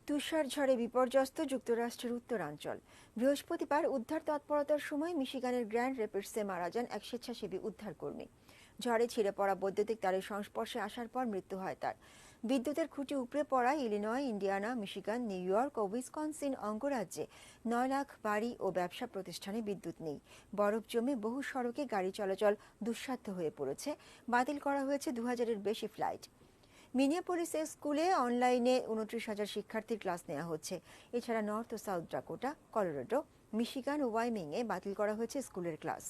তুষার ঝড়ে বিপর্যস্ত যুক্তরাষ্ট্রের উত্তরাঞ্চল। বৃহস্পতিবার উদ্ধার তৎপরতার সময় মিশিগানের গ্র্যান্ড রেপিডসে মারা যান এক স্বেচ্ছাসেবী উদ্ধারকর্মী। ঝড়ে ছিঁড়ে পড়া বৈদ্যুতিক তারের সংস্পর্শে আসার পর মৃত্যু হয় তার। বিদ্যুতের খুঁটি উপড়ে পড়ায় Illinois, Indiana, Michigan, New York ও উইসকনসিন অঙ্গরাজ্যে 9 লাখ বাড়ি ও ব্যবসা প্রতিষ্ঠানে বিদ্যুৎ নেই। বরফ জমে বহু সড়কে গাড়ি চলাচল দুঃসাধ্য হয়ে পড়েছে। বাতিল করা হয়েছে 2000-এর বেশি ফ্লাইট। মিনিয়াপোলিসের স্কুলে অনলাইনে 29,000 শিক্ষার্থীর ক্লাস নেওয়া হচ্ছে। এছাড়া নর্থ ও সাউথ ডাকোটা, কলোরাডো, মিশিগান ও ওয়াইমিংয়ে বাতিল করা হয়েছে স্কুলের ক্লাস।